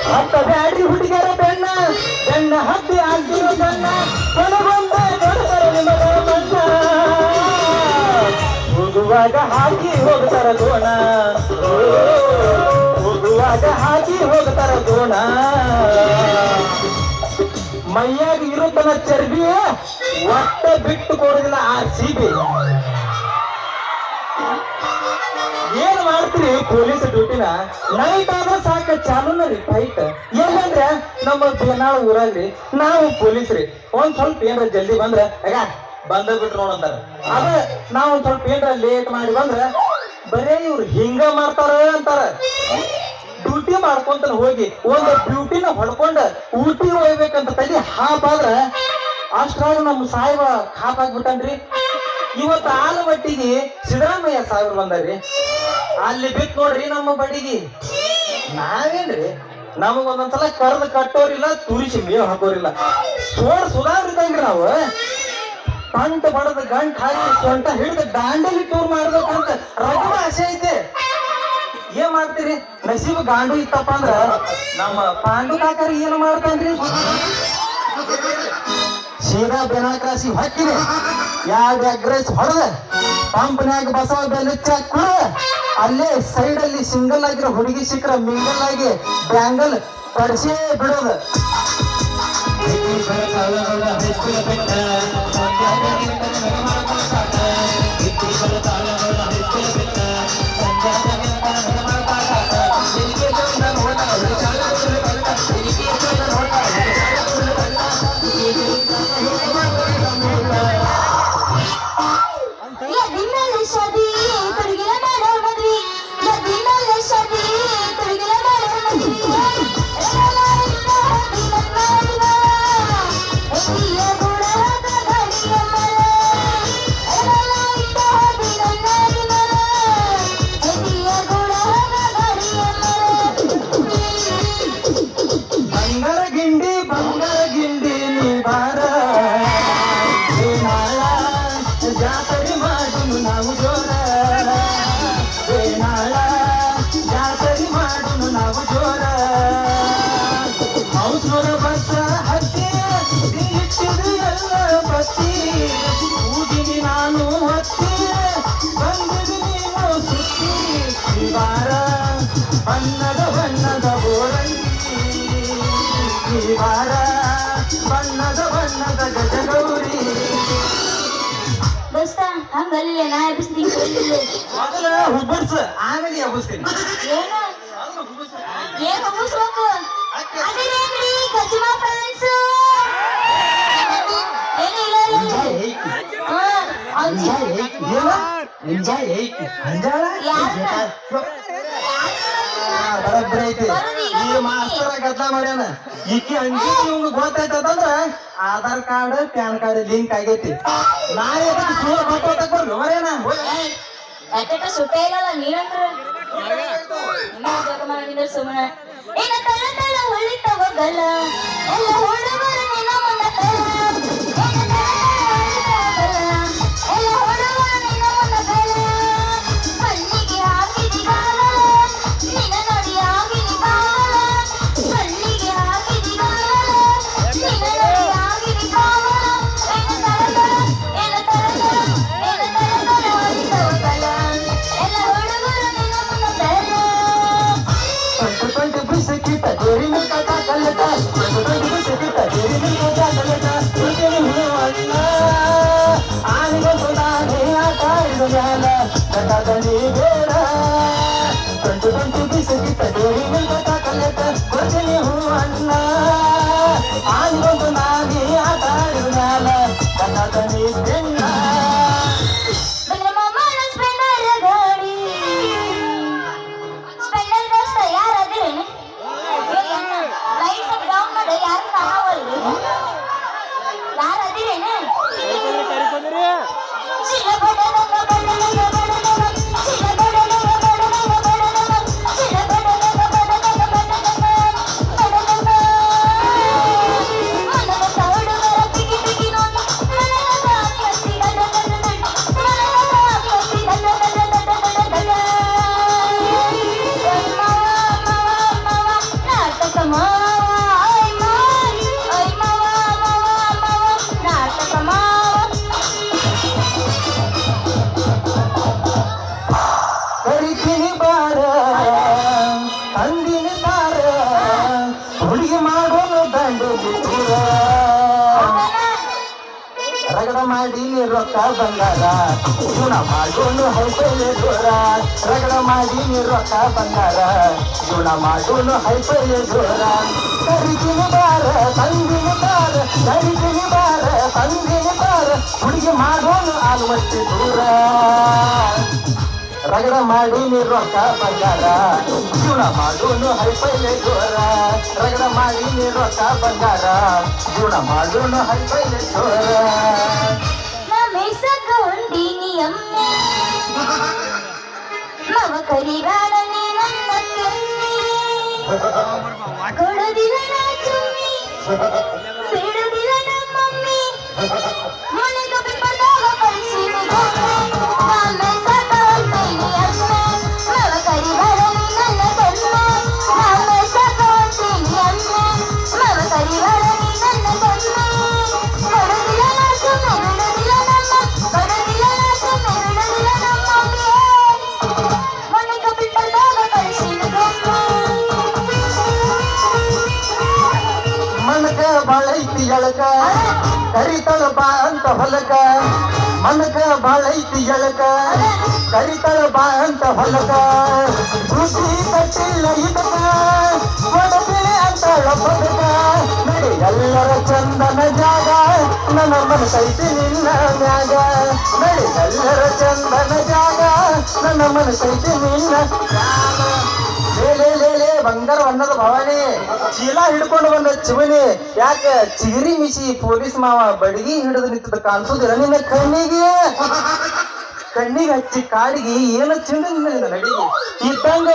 ಹತ್ತ ಬ್ಯಾಡ್ರಿ ಹುಡುಗಿಯರ ಬೆಣ್ಣ ಬೆಣ್ಣ ಹತ್ತಿ ಆಗ್ತಿರೋ ಬಣ್ಣ ಕೊನೆಗೊಂದ ಕೊಡ್ತಾರ ನಿಮಗ ಬಣ್ಣ ಹೋಗುವಾಗ ಹಾಕಿ ಹೋಗ್ತಾರ ಗೋಣ ಹೋಗುವಾಗ ಹಾಕಿ ಹೋಗ್ತಾರ ಗೋಣ ಮೈಯಾಗ ಇರುತ್ತನ ಚರ್ಬಿ ಒಟ್ಟ ಬಿಟ್ಟು ಕೊಡುದಿಲ್ಲ ಆ ಸಿಬಿ ಏನ್ ಮಾಡ್ತೀರಿ ಪೊಲೀಸ್ ಡ್ಯೂಟಿನ ನೈಟ್ ಆದ್ರೆ ಸಾಕ ಚಾಲೂನ ರೀ ಫೈಟ್ ಎಲ್ಲಂದ್ರೆ ನಮ್ಮ ಬೇನಾಳ ಊರಲ್ಲಿ ನಾವು ಪೊಲೀಸ್ರಿ ಒಂದ್ ಸ್ವಲ್ಪ ಏನ್ರ ಜಲ್ದಿ ಬಂದ್ರ ಆಗ ಬಂದ ಬಿಟ್ರು ನೋಡಂತಾರ ಅದ ನಾವ್ ಒಂದ್ ಸ್ವಲ್ಪ ಏನ್ರ ಲೇಟ್ ಮಾಡಿ ಬಂದ್ರ ಬರೇ ಇವ್ರು ಹಿಂಗ ಮಾಡ್ತಾರ ಅಂತಾರ ಡ್ಯೂಟಿ ಮಾಡ್ಕೊಂತ ಹೋಗಿ ಒಂದ್ ಡ್ಯೂಟಿನ ಹೊಡ್ಕೊಂಡ ಊಟಿಗೆ ಹೋಗ್ಬೇಕಂತ ತಲೆ ಹಾಪ್ ಆದ್ರ ಅಷ್ಟ್ರಾಗ ನಮ್ ಸಾಹೇಬ ಹಾಪ್ ಆಗ್ಬಿಟ್ಟನ್ರಿ ಇವತ್ತು ಆಲಮಟ್ಟಿಗೆ ಸಿದ್ದರಾಮಯ್ಯ ಸಾವಿರ ಬಂದಾರ್ರಿ ಅಲ್ಲಿ ಬಿತ್ ನೋಡ್ರಿ ನಮ್ಮ ಬಡಿಗೆ ನಾವೇನ್ರಿ ನಮಗ ಒಂದೊಂದ್ಸಲ ಕರ್ದು ಕಟ್ಟೋರಿಲ್ಲ ತುರಿಸಿ ಮೇವ್ ಹಾಕೋರಿಲ್ಲ ಸುಧಾರಿದಂಗ್ರಿ ನಾವು ಪಂಟ ಬಡದ ಗಂಟ್ ಹಾಕಿ ಸೊಂಟ ಹಿಡಿದು ದಾಂಡಲಿ ಟೂರ್ ಮಾಡ್ಬೇಕಂತ ರಗಡ ಆಸೆ ಐತೆ ಏನ್ ಮಾಡ್ತೀರಿ ನಸೀಬ್ ಗಾಂಡು ಇತ್ತಪ್ಪ ಅಂದ್ರ ನಮ್ಮ ಪಾಂಡು ಕಾಕರಿ ಏನ್ ಮಾಡ್ತಾನ್ರಿ ಸೀದಾ ಬೆನಾಕ್ರಾಸಿ ಹಾಕಿರಿ ಎರಡು ಎಗ್ರೆಸ್ ಹೊಡೆದ ಪಂಪ್ನ್ಯಾಗ ಬಸವ ಬೆಲುಚ್ಚ ಕುಡ ಅಲ್ಲೇ ಸೈಡ್ ಅಲ್ಲಿ ಸಿಂಗಲ್ ಆಗಿರೋ ಹುಡುಗಿ ಸಿಕ್ಕ್ರ ಮಿಂಗಲ್ ಆಗಿ ಬ್ಯಾಂಗಲ್ ಕಡ್ಸೇ ಬಿಡೋದು ಬಣ್ಣದ ಬಣ್ಣದ ಬೋರಂಗಿ ವಾರ ಬಣ್ಣದ ಬಣ್ಣದ ಗಜಗೌರಿ ದೋಸ್ತ ಹಂಗಲ್ಲ ನಾ ಎಬ್ಬಿಸ್ತೀನಿ ಮೊದಲ ಹುಬ್ಬರ್ಸ ಆಮೇಲೆ ಎಬ್ಬಿಸ್ತೀನಿ ಏನ್ ಹುಬ್ಬಿಸ್ಬೇಕು ಅದೇನೇನ್ರಿ ಕಚಮಾ ಫ್ರೆಂಡ್ಸ್ ಬರಬ್ರಿ ಐತಿ ಈ ಮಾಸ್ತರ ಗದ್ಲ ಮಾಡ್ಯಾನ ಈಕಿ ಅಂಜಿ ಇವ್ನು ಗೊತ್ತಾಯ್ತಂದ್ರ Aadhaar card PAN card link ಆಗೈತಿ ನಾ ಗೊತ್ತಾಗ್ಬಾರ್ದು ಮರೇನ ಸುಟ್ಟೇ ಇಲ್ಲಲ್ಲ ನೀನಂದ್ರ ಸುಮ್ಮನೆ ಏನ ತಳ ತಳ ಹೊಳಿತವ ಗಲ್ಲ ಎಲ್ಲ ಹುಡುಗರು ನಿನ್ನ ಮನ ಬೇಡ ಗಂಟು ಗಂಟು ಬಿಸಿಗಿಟ್ಟ ದೇವಿ ಮುಂದೆ ಕಲೆತ ಕೊಡ್ತೀನಿ ಹೂ ಅಣ್ಣ ಆನಿಗೊಂದು ನಾಗಿ ಆಟ ಆಡಿದ ಮ್ಯಾಲ ಕನ್ನಡನಿ ಬೆಣ್ಣ ಯಾರು ಕರಿತೀನಿ ಬಾರ ತಂದಿನಿ ತಾರ ಹುಡುಗಿ ಮಾಡೋನು ದಂಡೆಗೆ ದೂರ ರಗಡ ಮಾಡಿ ರೊಕ್ಕ ಬಂಗಾರ ಜೀವನ ಮಾಡೋನು ಹೈಪೈಲೆ ದೂರ ರಗಡ ಮಾಡಿ ರೊಕ್ಕ ಬಂಗಾರ ಜೀವನ ಮಾಡೋನು ಹೈಪೈಲೆ ದೂರ ಕರಿತೀನಿ ಬಾರ ತಂದಿನಿ ತಾರ ಕರಿತೀನಿ ಬಾರ ತಂದಿನಿ ತಾರ ಹುಡುಗಿ ಮಾಡೋನು ಆಲ್ಮಟ್ಟಿ ದೂರ ರಗಡ ಮಾಡಿ ರೊಕ್ಕ ಬಂಗಾರ ಜೀವನ ಮಾಡೋನು ಹೈಪೈಲೆ ದೂರ ರಗಡ ಮಾಡಿ ರೊಕ್ಕ ಬಂಗಾರ ಜೀವನ ಮಾಡೋನು ಹೈಪೈಲೆ ದೂರ ನಮೇಸಕ ಹೊಂದಿನಿ ಅಮ್ಮೆ ಮವ ಕರಿಗಾರ ನೀ ನನ್ನ ಕೆಮ್ಮಿ ಕೊಡದಿಲ್ಲ ನಾ ಚುಮ್ಮಿ ಬಿಡುದಿಲ್ಲ ನಮ್ಮಮ್ಮಿ ಮನೆಗ ಬಿಪ್ಪದಾಗ ಕಳಿಸಿನಿ ನಮೇಸಕ ಹೊಂದಿನಿ ಅಮ್ಮೆ ಮವ ಕರಿಗಾರ ನೀ ನನ್ನ ಕೆಮ್ಮೆ ನಮೇಸಕ ಹೊಂದಿನಿ ಅಮ್ಮೆ ಮವ ಕರಿಗಾರ ನೀ ನನ್ನ ಕೆಮ್ಮೆ ಕೊಡದಿಲ್ಲ ನಾ ಚುಮ್ಮಿ ಬಿಡುದಿಲ್ಲ ನಮ್ಮ ಕೊಡದಿಲ್ಲ ನಾ ಚುಮ್ಮಿ ಬಿಡುದಿಲ್ಲ ನಮ್ಮಮ್ಮಿ ಮನೆಗ ಬಿಪ್ಪದಾಗ ಕಳಿಸಿನಿ ಮನಕ ಬಾಳೈತಿ ಎಳಕ ಕರಿತಳ ಬಾ ಅಂತ ಹೊಲಕ ಮನಕ ಬಾಳೈತಿ ಎಳಕ ಕರಿತಳ ಬಾ ಅಂತ ಹೊಲಕ ರುಚಿ ಕಟ್ಟಿಲ್ಲ ಇದಕ ಒಡಬಿಳೆ ಅಂತಳ ಬದಕ ನಡಿ ಎಲ್ಲರ ಚಂದನ ಜಾಗ ನನ್ನ ಮನಸೈತಿ ನಿನ್ನ ಮ್ಯಾಗ ನಡಿ ಎಲ್ಲರ ಚಂದನ ಜಾಗ ನನ್ನ ಮನಸೈತಿ ನಿನ್ನ ಮ್ಯಾಗ ಲೇ ಬಂಗಾರ ಅನ್ನದ ಭವಾನಿ ಚೀಲ ಹಿಡ್ಕೊಂಡು ಬಂದ ಚಿವನಿ ಯಾಕ ಚಿಗರಿ ಮಿಸಿ ಪೊಲೀಸ್ ಮಾವ ಬಡಗಿ ಹಿಡಿದು ನಿಂತದ ಕಾಣಿಸೋದಿಲ್ಲ ನಿನ್ನ ಕಣ್ಣಿಗೆ ಹಚ್ಚಿ ಕಾಡಿಗೆ ಏನು ಚಿಂದ ನಡಿಗೆ ಇದ್ದಂಗ